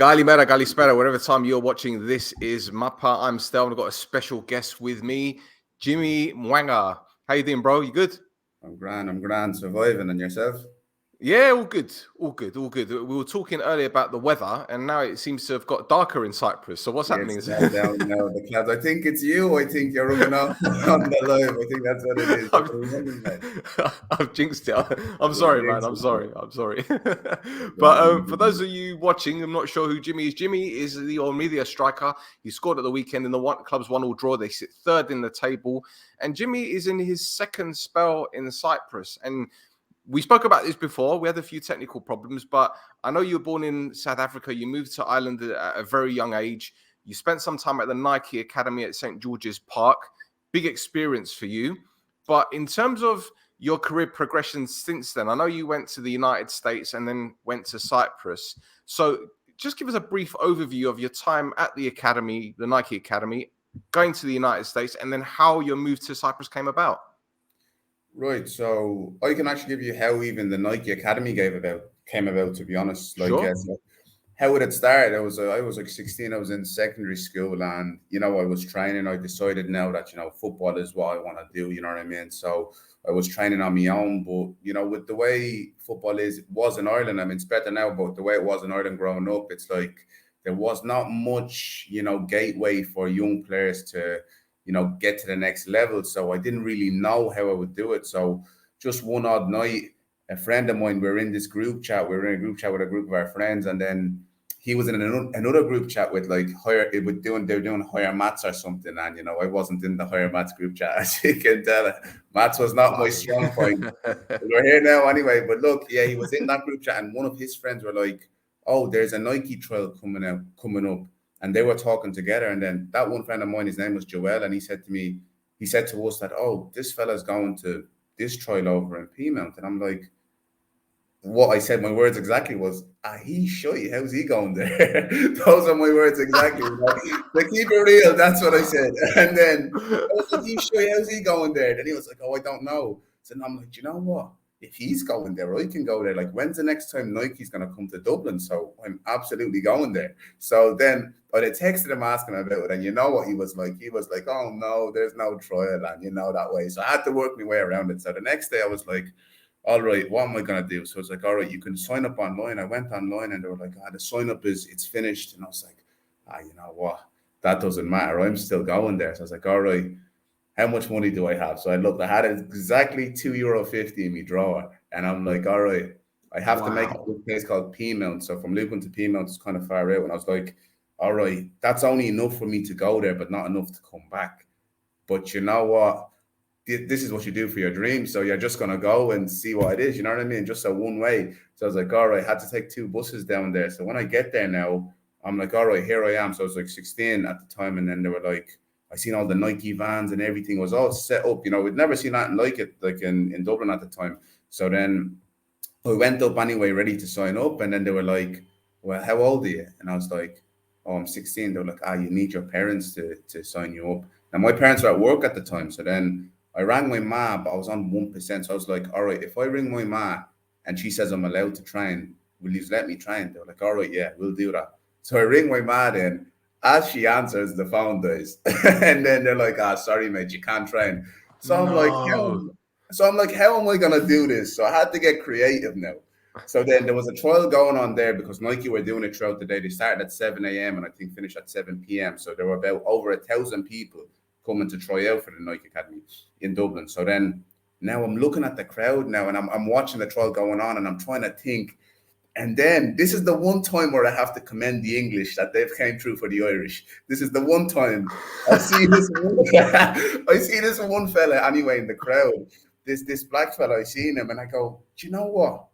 Galimera, Galispera, wherever time you're watching, this is Mappa. I'm Stel. I've got a special guest with me, Jimmy Mwanga. How you doing, bro? You good? I'm grand, surviving. And yourself? Yeah, all good. We were talking earlier about the weather, and now it seems to have got darker in Cyprus. So what's happening? It's now down now the clouds. I think it's you. I think you're rubbing off on the live. I think that's what it is. I've jinxed it. I'm sorry, man. I'm sorry. But for those of you watching, I'm not sure who Jimmy is. Jimmy is the Ormidia striker. He scored at the weekend in the club's 1-1 draw. They sit third in the table. And Jimmy is in his second spell in Cyprus. And we spoke about this before. We had a few technical problems, but I know you were born in South Africa. You moved to Ireland at a very young age. You spent some time at the Nike Academy at St. George's Park. Big experience for you. But in terms of your career progression since then, I know you went to the United States and then went to Cyprus. So just give us a brief overview of your time at the Academy, the Nike Academy, going to the United States, and then how your move to Cyprus came about. Right, so I can actually give you how even the Nike Academy came about. To be honest, Sure. How it had started. I was like 16. I was in secondary school, and I was training. I decided now that football is what I want to do. You know what I mean? So I was training on my own, but with the way football was in Ireland. I mean, it's better now, but the way it was in Ireland growing up, it's like there was not much gateway for young players to get to the next level. So I didn't really know how I would do it. So just one odd night, a friend of mine, we were in this group chat. We were in a group chat with a group of our friends, and then he was in another group chat with like they were doing higher maths or something. And I wasn't in the higher maths group chat, as you can tell. Maths was not my strong point. We're here now anyway. But look, yeah, he was in that group chat, and one of his friends were like, "Oh, there's a Nike trial coming up." And they were talking together. And then that one friend of mine, his name was Joel. And he said to us that, "Oh, this fella's going to this trial over in Piedmont." And I'm like, what I said, my words exactly was, he's shy. How's he going there? Those are my words exactly. Like, keep it real. That's what I said. And then I was like, he's shy. How's he going there? Then he was like, "Oh, I don't know." So I'm like, you know what? If he's going there, I can go there. Like, when's the next time Nike's going to come to Dublin? So I'm absolutely going there. So then I texted him asking about it. And you know what he was like? He was like, "Oh, no, there's no trial." And that way. So I had to work my way around it. So the next day I was like, all right, what am I going to do? So I was like, all right, you can sign up online. I went online and they were like, the sign up it's finished. And I was like, you know what? That doesn't matter. I'm still going there. So I was like, all right, how much money do I have? So I looked, I had exactly €2.50 in my drawer. And I'm like, all right, I have to make it to a place called Piedmont. So from Lucan to Piedmont is kind of far out. And I was like, all right, that's only enough for me to go there, but not enough to come back. But you know what? This is what you do for your dreams. So you're just going to go and see what it is. You know what I mean? Just a one way. So I was like, all right, I had to take 2 buses down there. So when I get there now, I'm like, all right, here I am. So I was like 16 at the time. And then they were like, I seen all the Nike vans and everything was all set up. We'd never seen nothing like it, like in Dublin at the time. So then I went up anyway, ready to sign up. And then they were like, well, how old are you? And I was like, oh, I'm 16. They were like, you need your parents to sign you up. Now, my parents were at work at the time. So then I rang my ma, but I was on 1%. So I was like, all right, if I ring my ma and she says I'm allowed to train, will you let me train? They were like, all right, yeah, we'll do that. So I ring my ma then. As she answers, the phone dies. And then they're like, sorry, mate, you can't train. So I'm like, how am I going to do this? So I had to get creative now. So then there was a trial going on there because Nike were doing it throughout the day. They started at 7 a.m. and I think finished at 7 p.m. So there were about over 1,000 people coming to try out for the Nike Academy in Dublin. So then now I'm looking at the crowd now and I'm watching the trial going on and I'm trying to think. And then this is the one time where I have to commend the English that they've came through for the Irish. This is the one time I see this one fella anyway in the crowd. This black fella, I seen him and I go, do you know what?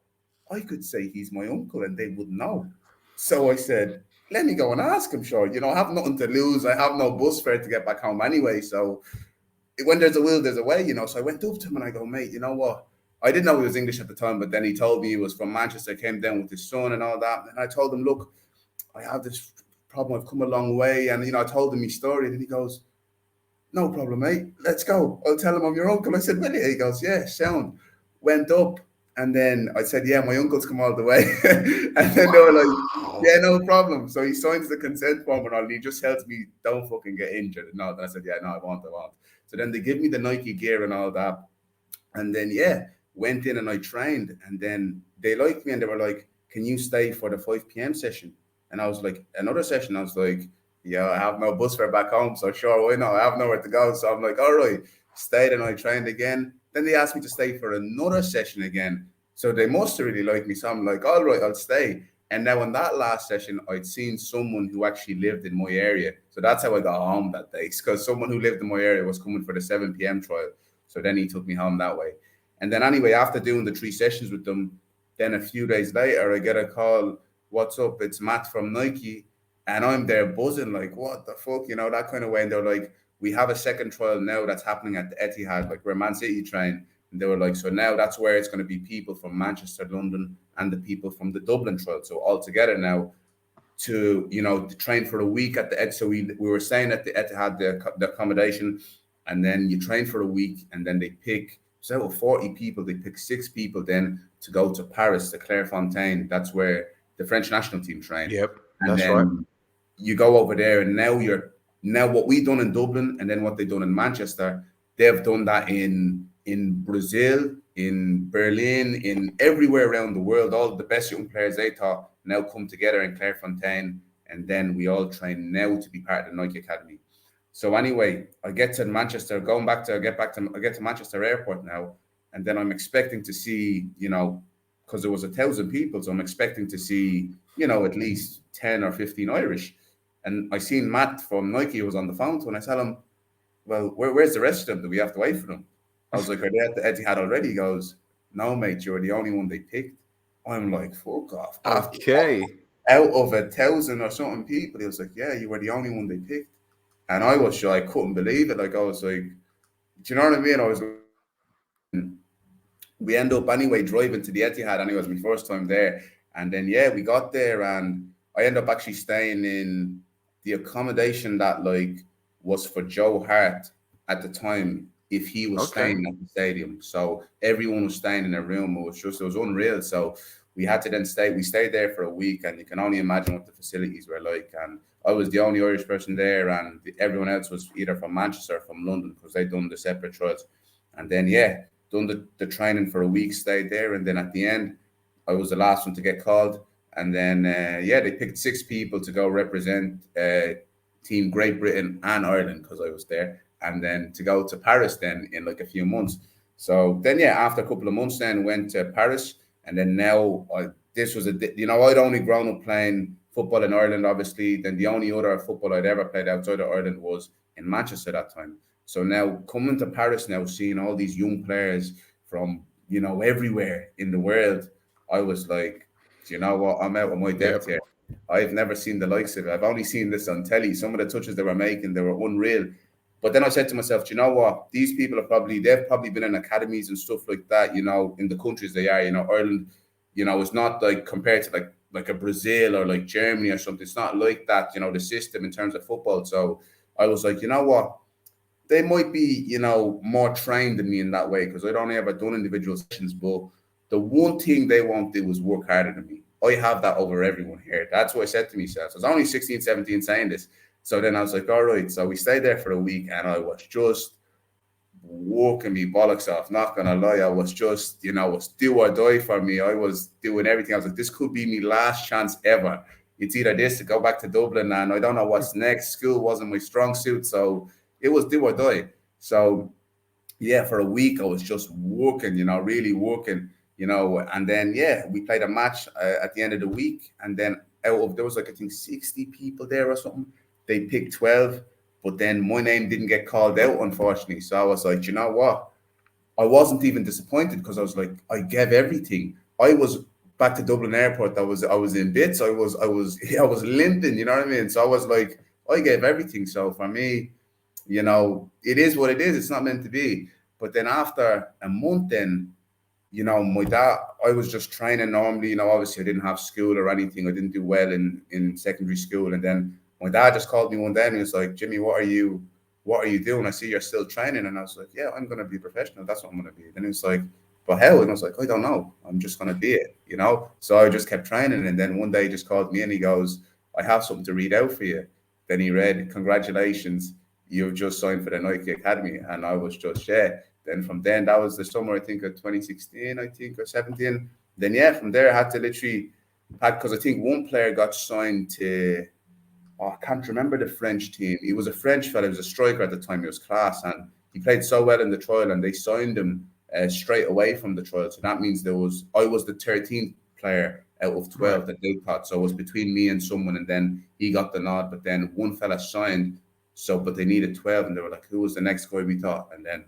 I could say he's my uncle and they would know. So I said, let me go and ask him, sure. I have nothing to lose. I have no bus fare to get back home anyway. So when there's a will, there's a way, So I went up to him and I go, mate, you know what? I didn't know he was English at the time, but then he told me he was from Manchester, came down with his son and all that. And I told him, look, I have this problem. I've come a long way. And, I told him his story. And he goes, no problem, mate. Let's go. I'll tell him I'm your uncle. I said, will you? He goes, yeah, sound. Went up. And then I said, yeah, my uncle's come all the way. And then they were like, Wow. yeah, no problem. So he signs the consent form and all. And he just tells me, don't fucking get injured. No, and I said, yeah, no, I won't. So then they give me the Nike gear and all that. And then, yeah, went in and I trained. And then they liked me and they were like, can you stay for the 5 p.m. session? And I was like, another session? I was like, yeah, I have no bus fare back home. So sure, why not? I have nowhere to go. So I'm like, all right, stayed and I trained again. Then they asked me to stay for another session again. So they must have really liked me. So I'm like, all right, I'll stay. And now in that last session, I'd seen someone who actually lived in my area. So that's how I got home that day. Because someone who lived in my area was coming for the 7 p.m. trial. So then he took me home that way. And then anyway, after doing the 3 sessions with them, then a few days later, I get a call, what's up? It's Matt from Nike. And I'm there buzzing, like, what the fuck, that kind of way. And they're like, we have a second trial now that's happening at the Etihad, like where Man City train. And they were like, so now that's where it's going to be people from Manchester, London, and the people from the Dublin trial. So all together now to train for a week at the Ed. So we were staying at the Etihad, the accommodation, and then you train for a week, and then they pick, so 40 people, they pick 6 people then to go to Paris, to Clairefontaine. That's where the French national team train. Yep, And that's right. then you go over there, and now what we done in Dublin and then what they done in Manchester, they've done that in Brazil, in Berlin, in everywhere around the world. All the best young players they thought now come together in Clairefontaine, and then we all train now to be part of the Nike Academy. So anyway, I get to Manchester, I get to Manchester Airport now, and then I'm expecting to see, because there was 1,000 people, so I'm expecting to see, at least 10 or 15 Irish. And I seen Matt from Nike was on the phone to, and I tell him, well, where's the rest of them? Do we have to wait for them? I was like, are they at the Etihad already? He goes, no, mate, you're the only one they picked. I'm like, fuck off. Okay. Out of 1,000 or something people, he was like, yeah, you were the only one they picked. And I was sure, I couldn't believe it. Like, I was like, do you know what I mean? I was like, we end up anyway driving to the Etihad. Anyway, it was my first time there. And then, yeah, we got there and I ended up actually staying in the accommodation that like was for Joe Hart at the time if he was Okay. staying at the stadium. So everyone was staying in a room. It was unreal. So we had to then we stayed there for a week, and you can only imagine what the facilities were like. And I was the only Irish person there, and everyone else was either from Manchester or from London because they'd done the separate trials. And then, yeah, done the training for a week, stayed there. And then at the end, I was the last one to get called. And then, yeah, they picked 6 people to go represent Team Great Britain and Ireland because I was there. And then to go to Paris then in like a few months. So then, yeah, after a couple of months, then went to Paris. And then now, I'd only grown up playing football in Ireland, obviously. Then the only other football I'd ever played outside of Ireland was in Manchester that time. So now coming to Paris now, seeing all these young players from, everywhere in the world, I was like, do you know what? I'm out of my depth Yep. here. I've never seen the likes of it. I've only seen this on telly. Some of the touches they were making, they were unreal. But then I said to myself, do you know what? They've probably been in academies and stuff like that, in the countries they are. Ireland, it's not like compared to like a Brazil or like Germany or something. It's not like that, the system in terms of football. So I was like, you know what? They might be, more trained than me in that way because I'd only ever done individual sessions. But the one thing they won't do is work harder than me. I have that over everyone here. That's what I said to myself. So I was only 16, 17 saying this. So then I was like, all right. So we stayed there for a week and I was just working me bollocks off. Not gonna lie, I was just, was do or die for me. I was doing everything. I was like, this could be my last chance ever. It's either this to go back to Dublin, and I don't know what's next. School wasn't my strong suit, so it was do or die. So yeah, for a week I was just working, really working, and then yeah, we played a match at the end of the week, and then there was like I think 60 people there or something. They picked 12, but then my name didn't get called out, unfortunately. So I was like, you know what? I wasn't even disappointed because I was like, I gave everything. I was back to Dublin Airport. I was in bits. I was limping. You know what I mean? So I was like, I gave everything. So for me, it is what it is. It's not meant to be. But then after a month, then my dad, I was just training normally. Obviously I didn't have school or anything. I didn't do well in secondary school. And then my dad just called me one day and he was like, Jimmy, what are you doing? I see you're still training. And I was like, yeah, I'm going to be a professional. That's what I'm going to be. Then he was like, but how? And I was like, I don't know. I'm just going to be it, you know? So I just kept training. And then one day he just called me and he goes, I have something to read out for you. Then he read, congratulations, you've just signed for the Nike Academy. And I was just, yeah. Then from then, that was the summer, I think, of 2016, I think, or 17. Then, yeah, from there, I had to literally, because I think one player got signed to, I can't remember the French team. He was a French fella. He was a striker at the time. He was class. And he played so well in the trial and they signed him straight away from the trial. So that means I was the 13th player out of 12 that they thought. So it was between me and someone, and then he got the nod. But then one fella signed, but they needed 12, and they were like, who was the next guy we thought? And then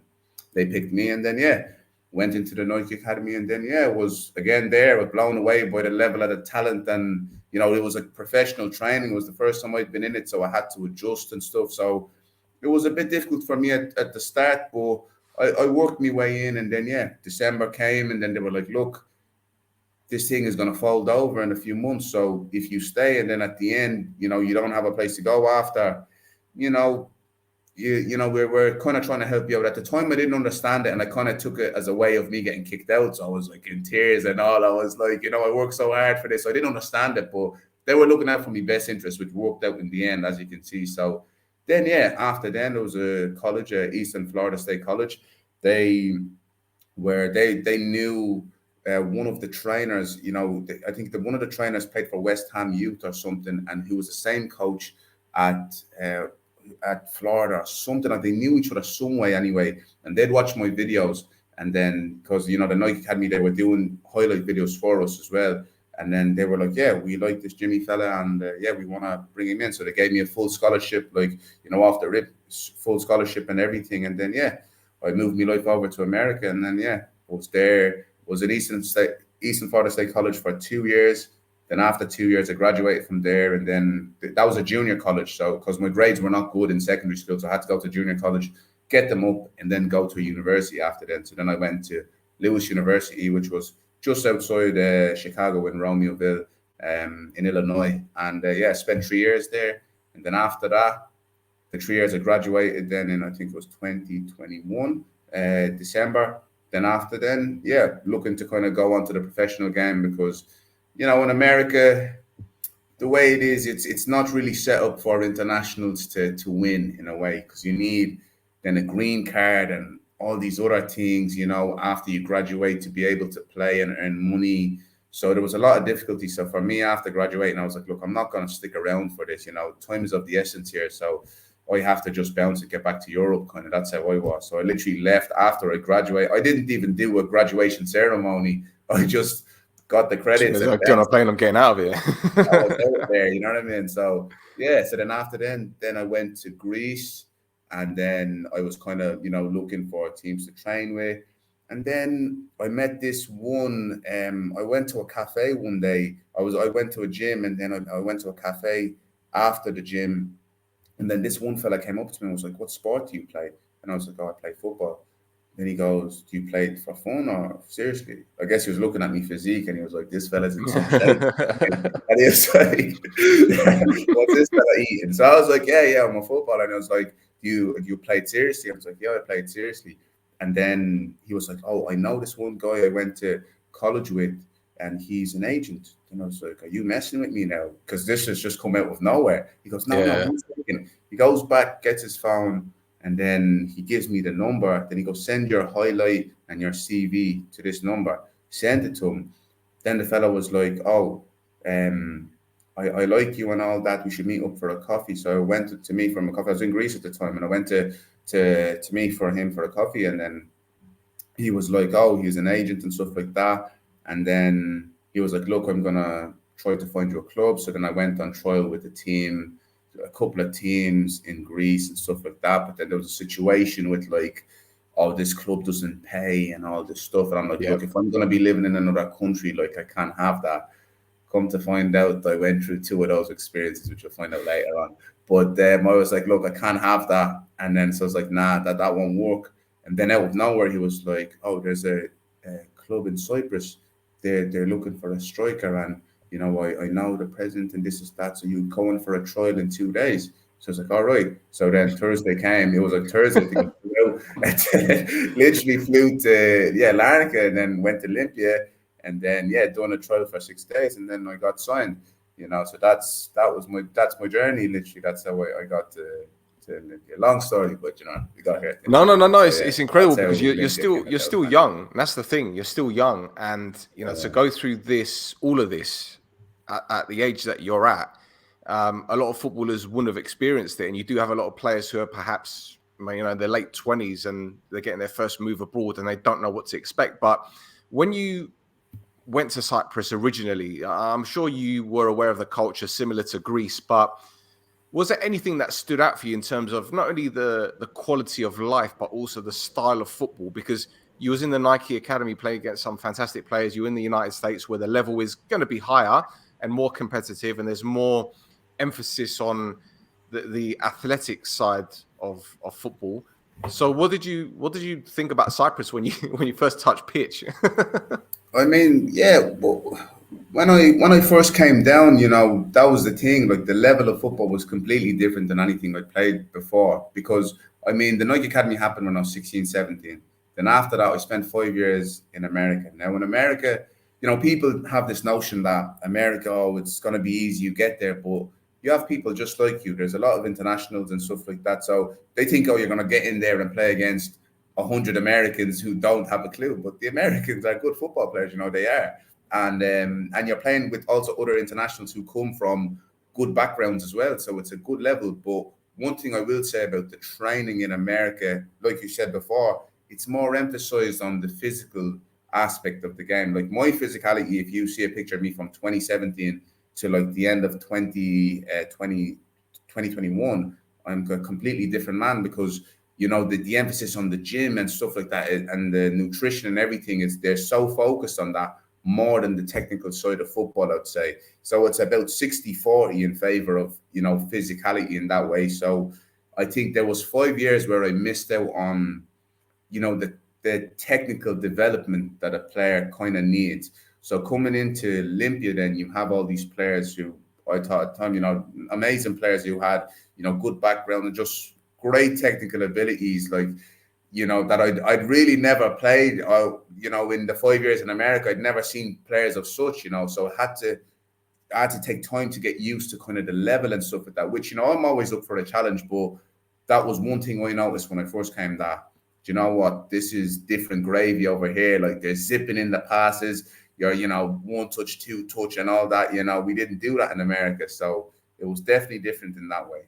they picked me, and then went into the Nike Academy, and then was again there. I was blown away by the level of the talent, and it was like professional training. It was the first time I'd been in it, so I had to adjust and stuff. So it was a bit difficult for me at the start, but I worked my way in, and then December came, and then they were like, look, this thing is going to fold over in a few months. So if you stay, and then at the end, you don't have a place to go after, we're kind of trying to help you out. At the time, I didn't understand it, and I kind of took it as a way of me getting kicked out. So I was like in tears and all. I was like, I worked so hard for this. So I didn't understand it, but they were looking out for my best interest, which worked out in the end, as you can see. So then, after then, there was a college, Eastern Florida State College. They knew one of the trainers. I think that one of the trainers played for West Ham Youth or something, and he was the same coach at Florida or something. Like they knew each other some way anyway, and they'd watch my videos. And then because the Nike Academy, they were doing highlight videos for us as well. And then they were like, yeah, we like this Jimmy fella, and we want to bring him in. So they gave me a full scholarship, like off the rip, full scholarship and everything. And then I moved my life over to America, and then was at Eastern Florida State College for 2 years. Then after 2 years, I graduated from there, and then that was a junior college. So because my grades were not good in secondary school, so I had to go to junior college, get them up, and then go to a university after that. So then I went to Lewis University, which was just outside Chicago in Romeoville, in Illinois, and spent 3 years there. And then after that, the 3 years I graduated then in, I think it was 2021, December. Then after then, looking to kind of go on to the professional game because, in America, the way it is, it's not really set up for internationals to win in a way, because you need then a green card and all these other things, after you graduate to be able to play and earn money. So there was a lot of difficulty. So for me, after graduating, I was like, look, I'm not going to stick around for this. Time is of the essence here. So I have to just bounce and get back to Europe. Kind of, that's how I was. So I literally left after I graduated. I didn't even do a graduation ceremony. I just got the credits. There's no plan on getting out of here. I was out there, you know what I mean? So so then after then I went to Greece, and then I was kind of looking for teams to train with. And then I met this one. I went to a cafe one day. I went to a gym, and then I went to a cafe after the gym. And then this one fella came up to me and was like, what sport do you play? And I was like, oh, I play football. Then he goes, do you play it for fun or seriously? I guess he was looking at me physique, and he was like, this fella's in some shape. And he was like, what's this fella eating? So I was like, yeah, I'm a footballer. And I was like, you played seriously? I was like, yeah, I played seriously. And then he was like, oh, I know this one guy I went to college with, and he's an agent. And I was like, are you messing with me now? Because this has just come out of nowhere. He goes, no, he's thinking. He goes back, gets his phone, and then he gives me the number. Then he goes, send your highlight and your CV to this number. Send it to him. Then the fellow was like, oh, I like you and all that. We should meet up for a coffee. So I went to meet for him a coffee. I was in Greece at the time, and I went to meet for him for a coffee. And then he was like, oh, he's an agent and stuff like that. And then he was like, look, I'm going to try to find you a club. So then I went on trial with a couple of teams in Greece and stuff like that. But then there was a situation with like, oh, this club doesn't pay and all this stuff. And I'm like, look, if I'm going to be living in another country, like I can't have that. Come to find out, I went through 2 of those experiences, which you'll find out later on. But I was like, look, I can't have that. And then so I was like, nah, that won't work. And then out of nowhere, he was like, oh, there's a club in Cyprus. They're looking for a striker, and I know the president and this is that. So you go in for a trial in 2 days. So I was like, all right. So then Thursday came. It was like Thursday. literally flew to Larnaca and then went to Olympia and then done a trial for 6 days and then I got signed. So that's my journey. Literally, that's how I got to Olympia. Long story, but we got here. No. So, It's incredible because you're still young. That's the thing. You're still young, and to go through all of this at the age that you're at, a lot of footballers wouldn't have experienced it. And you do have a lot of players who are perhaps their late 20s and they're getting their first move abroad and they don't know what to expect. But when you went to Cyprus originally, I'm sure you were aware of the culture similar to Greece, but was there anything that stood out for you in terms of not only the quality of life, but also the style of football? Because you was in the Nike Academy playing against some fantastic players. You're in the United States where the level is going to be higher and more competitive, and there's more emphasis on the athletic side of football. So what did you think about Cyprus when you first touched pitch? I mean, when I first came down, that was the thing. Like the level of football was completely different than anything I played before. Because I mean, the Nike Academy happened when I was 16, 17. Then after that, I spent 5 years in America. Now in America, people have this notion that America, it's going to be easy, you get there, but you have people just like you. There's a lot of internationals and stuff like that. So they think, you're going to get in there and play against 100 Americans who don't have a clue. But the Americans are good football players, they are. And you're playing with also other internationals who come from good backgrounds as well. So it's a good level. But one thing I will say about the training in America, like you said before, it's more emphasized on the physical aspect of the game. Like my physicality, if you see a picture of me from 2017 to like the end of 2021, I'm a completely different man because, the emphasis on the gym and stuff like that and the nutrition and everything they're so focused on that more than the technical side of football, I'd say. So it's about 60-40 in favor of, physicality in that way. So I think there was 5 years where I missed out on, the technical development that a player kind of needs. So coming into Olympia, then you have all these players who I thought at the time, amazing players who had, good background and just great technical abilities, like, that I'd really never played, in the 5 years in America, I'd never seen players of such, so I had to take time to get used to kind of the level and stuff like that, which, I'm always up for a challenge, but that was one thing I noticed when I first came that, do you know what, this is different gravy over here, like they're zipping in the passes, you're, one touch, two touch and all that, we didn't do that in America, so it was definitely different in that way.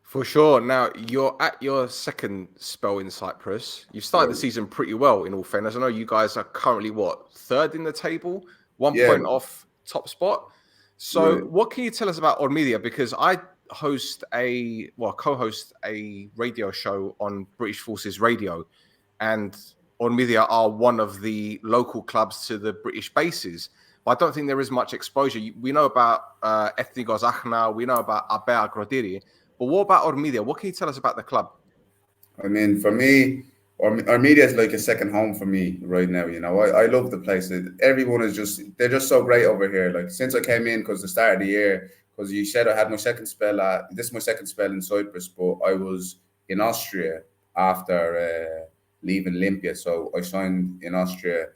For sure. Now, you're at your second spell in Cyprus. You've started the season pretty well, in all fairness. I know you guys are currently, third in the table? 1 point off top spot. So what can you tell us about Ormidia? Because I co-host a radio show on British Forces Radio. And Ormidia are one of the local clubs to the British bases. But I don't think there is much exposure. We know about Ethnikos Achna. We know about Abea Agrodiri. But what about Ormidia? What can you tell us about the club? I mean, for me, Ormidia is like a second home for me right now. I love the place. Everyone they're just so great over here. Like since I came in, because the start of the year, because you said I had my second spell. This is my second spell in Cyprus, but I was in Austria after leaving Olympia. So I signed in Austria.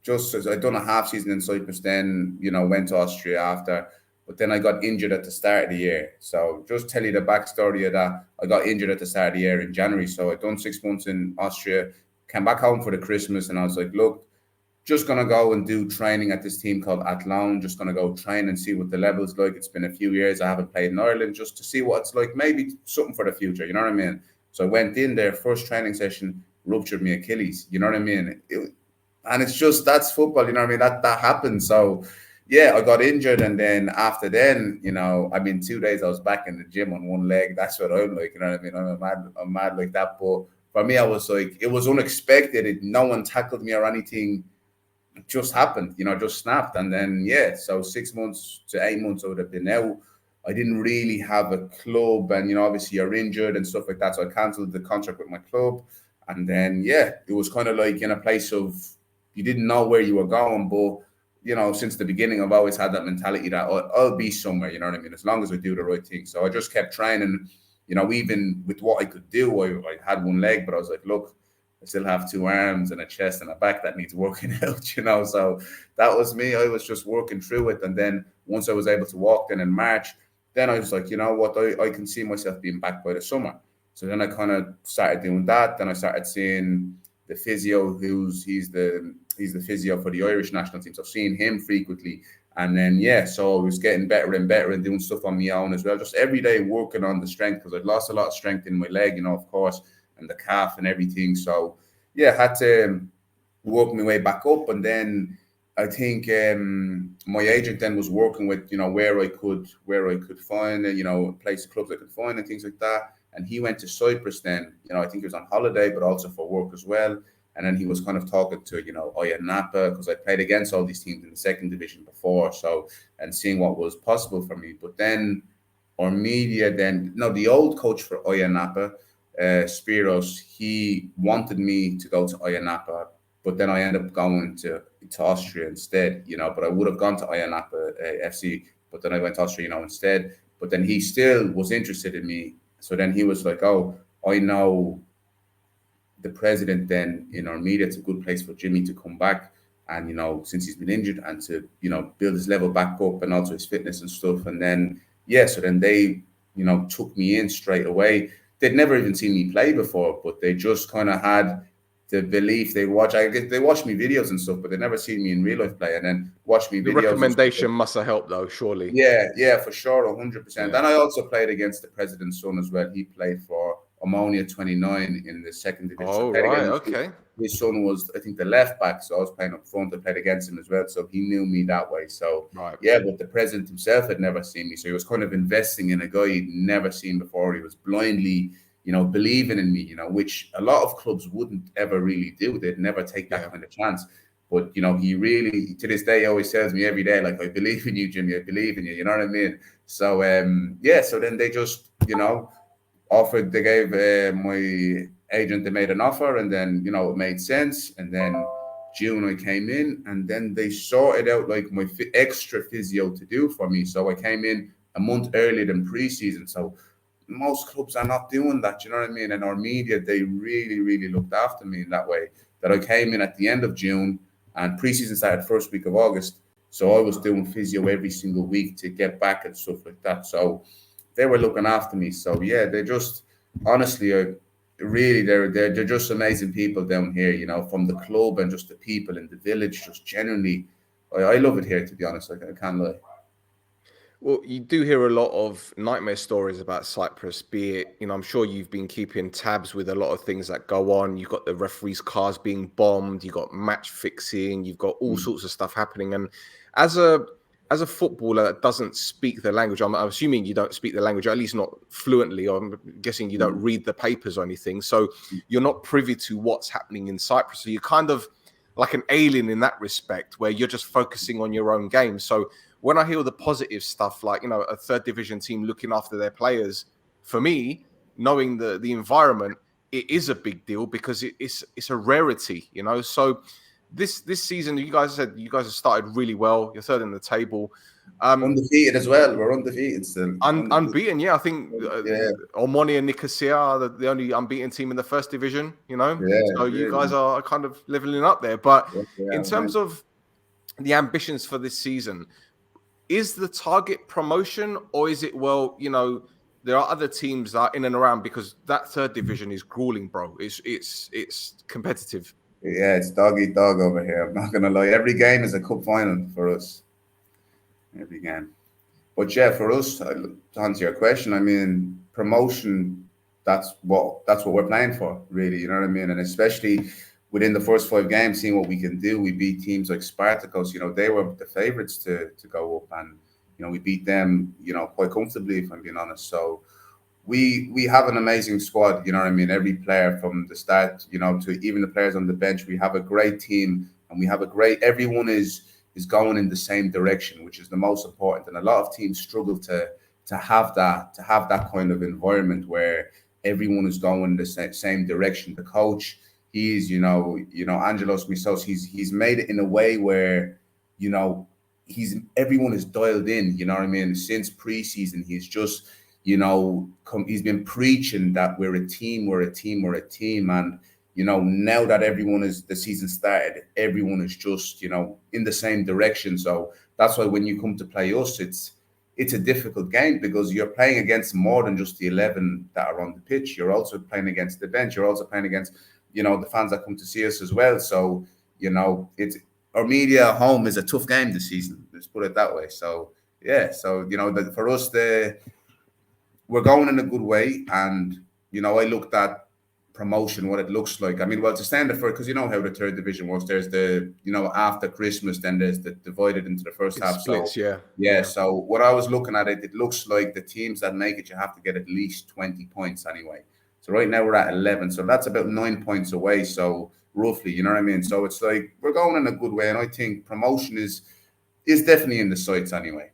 Just as I'd done a half season in Cyprus, then went to Austria after. But then I got injured at the start of the year. So just tell you the backstory of that. I got injured at the start of the year in January. So I'd done 6 months in Austria, came back home for the Christmas, and I was like, look, just going to go and do training at this team called Athlone. Just going to go train and see what the level's like. It's been a few years. I haven't played in Ireland, just to see what it's like. Maybe something for the future. You know what I mean? So I went in there, first training session, ruptured my Achilles. You know what I mean? And it's just, that's football. You know what I mean? That happens. So I got injured, and then after then, 2 days I was back in the gym on one leg. That's what I'm like, you know what I mean? I'm mad like that. But for me, I was like, it was unexpected. No one tackled me or anything. It just happened, just snapped. And then, so 6 months to 8 months I would have been out. I didn't really have a club, and, obviously you're injured and stuff like that. So I canceled the contract with my club. And then, it was kind of like in a place of, you didn't know where you were going, but since the beginning, I've always had that mentality that I'll be somewhere, you know what I mean? As long as I do the right thing. So I just kept training. even with what I could do, I had one leg, but I was like, look, I still have two arms and a chest and a back that needs working out. So that was me. I was just working through it. And then once I was able to walk then in March, then I was like, you know what, I can see myself being back by the summer. So then I kind of started doing that. Then I started seeing the physio, he's the physio for the Irish national team. So I've seen him frequently. And then, so I was getting better and better and doing stuff on my own as well. Just every day working on the strength, because I'd lost a lot of strength in my leg, of course, and the calf and everything. So, had to work my way back up. And then I think my agent then was working with, where I could find, place clubs I could find and things like that. And he went to Cyprus then, I think he was on holiday, but also for work as well. And then he was kind of talking to, Mappa, because I played against all these teams in the second division before. So, and seeing what was possible for me. But then Ormidia, the old coach for Napa, Spiros, he wanted me to go to Napa, but then I ended up going to Austria instead, but I would have gone to Napa FC, but then I went to Austria, instead. But then he still was interested in me. So then he was like, oh, I know the president then in Ormidia, it's a good place for Jimmy to come back. And, since he's been injured and to, build his level back up and also his fitness and stuff. And then, so then they, took me in straight away. They'd never even seen me play before, but they just kind of had the belief. They watch me videos and stuff, but they never seen me in real life play. And then watch me the videos. The recommendation must have helped though, surely. Yeah, for sure, 100%. And I also played against the president's son as well. He played for Omonia 29 in the second division. Oh, right, okay. His son was, I think, the left back, so I was playing up front. I played against him as well, so he knew me that way. So, but the president himself had never seen me, so he was kind of investing in a guy he'd never seen before. He was blindly, believing in me, which a lot of clubs wouldn't ever really do. They'd never take that kind of chance. But, he really, to this day, always tells me every day, like, I believe in you, Jimmy, I believe in you, you know what I mean? So, so then they just, offered, they gave my agent, they made an offer, and then, it made sense. And then June I came in, and then they sorted out like my extra physio to do for me. So I came in a month earlier than preseason. So most clubs are not doing that, you know what I mean? And Ormidia, they really, really looked after me in that way, that I came in at the end of June and preseason started first week of August. So I was doing physio every single week to get back and stuff like that. So they were looking after me. So they just, honestly, really, they're just amazing people down here, from the club and just the people in the village. Just genuinely, I love it here, to be honest. I can't lie. Well, you do hear a lot of nightmare stories about Cyprus, be it, I'm sure you've been keeping tabs with a lot of things that go on. You've got the referees' cars being bombed, you've got match fixing, you've got all sorts of stuff happening. And as a footballer that doesn't speak the language, I'm assuming you don't speak the language, or at least not fluently, or I'm guessing you don't read the papers or anything. So you're not privy to what's happening in Cyprus. So you're kind of like an alien in that respect, where you're just focusing on your own game. So when I hear the positive stuff, like, a third division team looking after their players, for me, knowing the environment, it is a big deal because it's a rarity, So this season, you guys said you guys have started really well. You're third in the table. Undefeated as well. We're undefeated still. Unbeaten, yeah. I think Omonia and Nicosia are the only unbeaten team in the first division, So you guys are kind of leveling up there. But in terms of the ambitions for this season, is the target promotion, or is it, there are other teams that are in and around, because that third division is grueling, bro. It's competitive. Yeah, it's dog eat dog over here. I'm not gonna lie. Every game is a cup final for us. Every game. But for us, to answer your question, I mean, promotion, that's what we're playing for, really, you know what I mean? And especially within the first 5 games, seeing what we can do. We beat teams like Spartacus, they were the favourites to go up, and we beat them, quite comfortably, if I'm being honest. So we have an amazing squad, you know what I mean? Every player from the start, to even the players on the bench, we have a great team, and we have everyone is going in the same direction, which is the most important. And a lot of teams struggle to have that kind of environment where everyone is going in the same direction. The coach, he's, Angelos Misos, he's made it in a way where, everyone is dialed in, you know what I mean? Since preseason, he's just, he's been preaching that we're a team, we're a team, we're a team. And, now that the season started, everyone is just, in the same direction. So that's why when you come to play us, it's a difficult game because you're playing against more than just the 11 that are on the pitch. You're also playing against the bench. You're also playing against, the fans that come to see us as well. So, it's Ormidia at home is a tough game this season. Let's put it that way. So, yeah. So, for us, we're going in a good way. And, I looked at promotion, what it looks like. I mean, well, to stand for, because you know how the third division works. There's after Christmas, then there's the divided into the first half. Splits, so yeah. So what I was looking at it looks like the teams that make it, you have to get at least 20 points anyway. So right now we're at 11. So that's about 9 points away. So roughly, you know what I mean? So it's like we're going in a good way. And I think promotion is definitely in the sights anyway.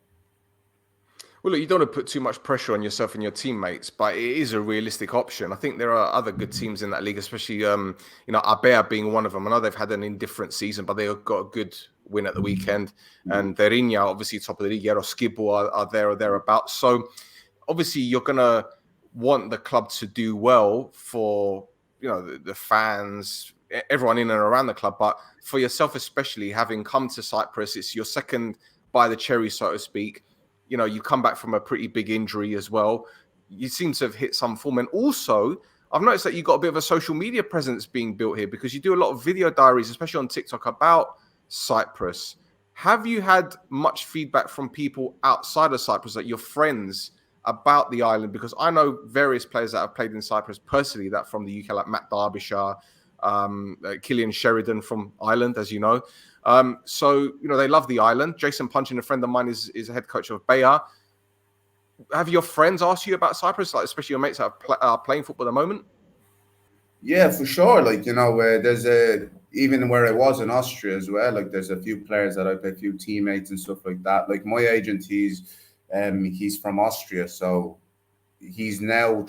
Well, look, you don't want to put too much pressure on yourself and your teammates, but it is a realistic option. I think there are other good teams in that league, especially, Abea being one of them. I know they've had an indifferent season, but they got a good win at the weekend. And Derinia, obviously, top of the league. Skibo are there or thereabouts. So, obviously, you're going to want the club to do well for, the fans, everyone in and around the club. But for yourself, especially, having come to Cyprus, it's your second by the cherry, so to speak. You come back from a pretty big injury as well. You seem to have hit some form. And also, I've noticed that you've got a bit of a social media presence being built here because you do a lot of video diaries, especially on TikTok, about Cyprus. Have you had much feedback from people outside of Cyprus, like your friends, about the island? Because I know various players that have played in Cyprus personally, that from the UK, like Matt Derbyshire, Killian Sheridan from Ireland, as you know. So, they love the island. Jason Punchin, a friend of mine, is a head coach of Bayer. Have your friends asked you about Cyprus, like especially your mates that are playing football at the moment? Yeah, for sure. Like, there's even where I was in Austria as well, like there's a few players that I play, a few teammates and stuff like that. Like my agent, he's from Austria. So he's now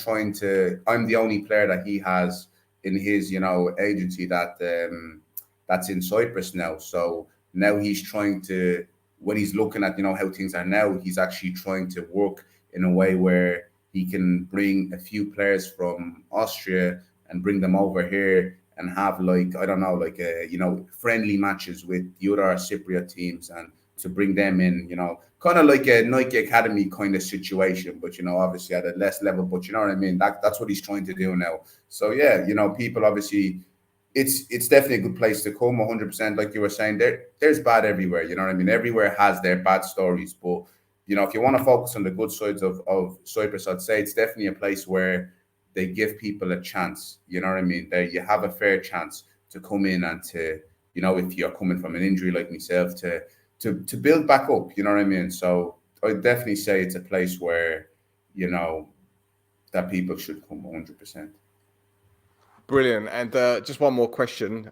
I'm the only player that he has in his, agency that's in Cyprus now. So now he's trying to, when he's looking at, how things are now, he's actually trying to work in a way where he can bring a few players from Austria and bring them over here and have friendly matches with the other Cypriot teams and to bring them in, kind of like a Nike Academy kind of situation, but, obviously at a less level, but you know what I mean? That's what he's trying to do now. So yeah, people obviously, it's definitely a good place to come, 100%. Like you were saying, there's bad everywhere. You know what I mean? Everywhere has their bad stories. But, if you want to focus on the good sides of Cyprus, I'd say it's definitely a place where they give people a chance. You know what I mean? There you have a fair chance to come in and to, if you're coming from an injury like myself, to build back up. You know what I mean? So I'd definitely say it's a place where, that people should come 100%. Brilliant. And just one more question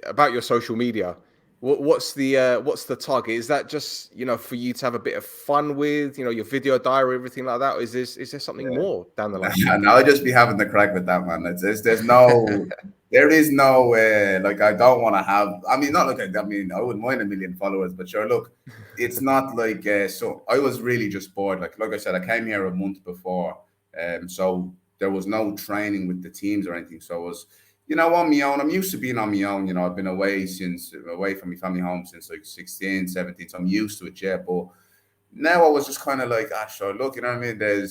about your social media. What's the target? Is that just for you to have a bit of fun with your video diary, everything like that? Or is there something more down the line? No, I'll just be having the crack with that, man. There's no there is no like I don't want to have. I mean, not like I wouldn't mind 1 million followers, but sure, look, it's not like so. I was really just bored. Like I said, I came here a month before, so there was no training with the teams or anything. So I was, on my own. I'm used to being on my own. I've been away from my family home since like 16, 17. So I'm used to it, yeah. But now I was just kind of like, sure, look, you know what I mean?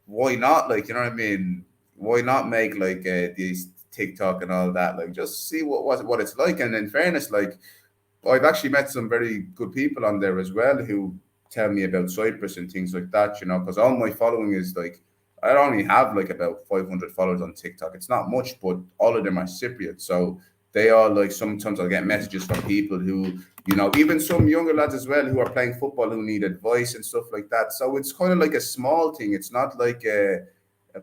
Why not? Like, you know what I mean? Why not make like these TikTok and all that? Like, just see what it's like. And in fairness, like, I've actually met some very good people on there as well who tell me about Cyprus and things like that, because all my following is like, I only have like about 500 followers on TikTok. It's not much, but all of them are Cypriot. So they are like, sometimes I'll get messages from people who, even some younger lads as well who are playing football who need advice and stuff like that. So it's kind of like a small thing. It's not like a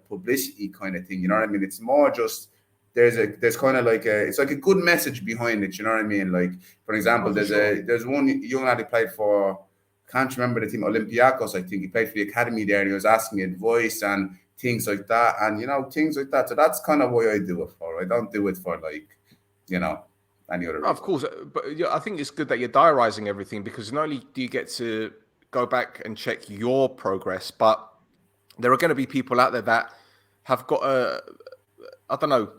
publicity kind of thing. You know what I mean? It's more just, there's kind of like it's like a good message behind it. You know what I mean? Like, for example, there's one young lad who played for, can't remember the team, Olympiacos, I think. He played for the academy there and he was asking me advice and things like that. And, things like that. So that's kind of what I do it for. I don't do it for like, any other reason. Of course. But I think it's good that you're diarising everything because not only do you get to go back and check your progress, but there are going to be people out there that have got I don't know,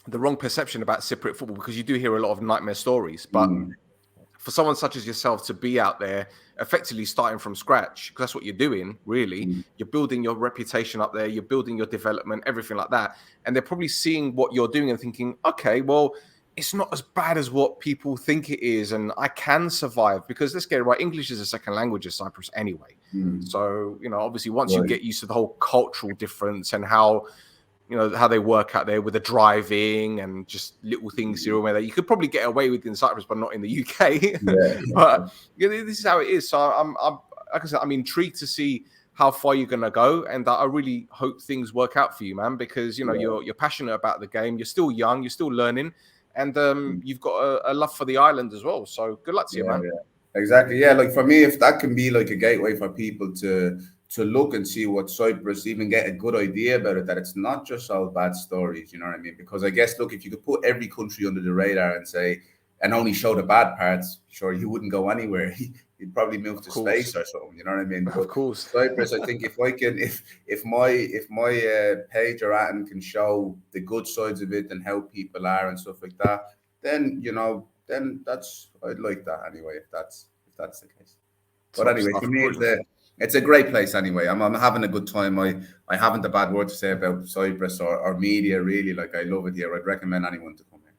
the wrong perception about Cypriot football, because you do hear a lot of nightmare stories. But for someone such as yourself to be out there effectively starting from scratch, because that's what you're doing, really. You're building your reputation up there, you're building your development, everything like that. And they're probably seeing what you're doing and thinking, okay, well, it's not as bad as what people think it is, and I can survive. Because let's get it right, English is a second language in Cyprus anyway. So, you know, obviously once you get used to the whole cultural difference and how, you know, how they work out there with the driving and just little things here and there that you could probably get away with in Cyprus, but not in the UK. But you know, this is how it is. So I'm, like I said, I'm intrigued to see how far you're going to go. And I really hope things work out for you, man, because, you know, you're passionate about the game. You're still young, you're still learning. And you've got a love for the island as well. So good luck to you, man. Exactly. Yeah, like for me, if that can be like a gateway for people to look and see what Cyprus, even get a good idea about it, that it's not just all bad stories, you know what I mean? Because I guess, look, if you could put every country under the radar and say, and only show the bad parts, sure, you wouldn't go anywhere. You'd probably move to space or something, you know what I mean? But of course. Cyprus, I think if my page or Atom can show the good sides of it and how people are and stuff like that, then, you know, then I'd like that anyway, if that's the case. But anyway, for me, it's a great place anyway. I'm having a good time. I haven't a bad word to say about Cyprus or media, really. Like, I love it here. I'd recommend anyone to come here.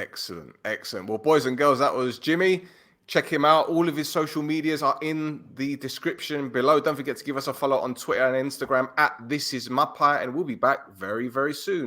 Excellent, excellent. Well, boys and girls, that was Jimmy. Check him out. All of his social medias are in the description below. Don't forget to give us a follow on Twitter and Instagram @thisismappa, and we'll be back very, very soon.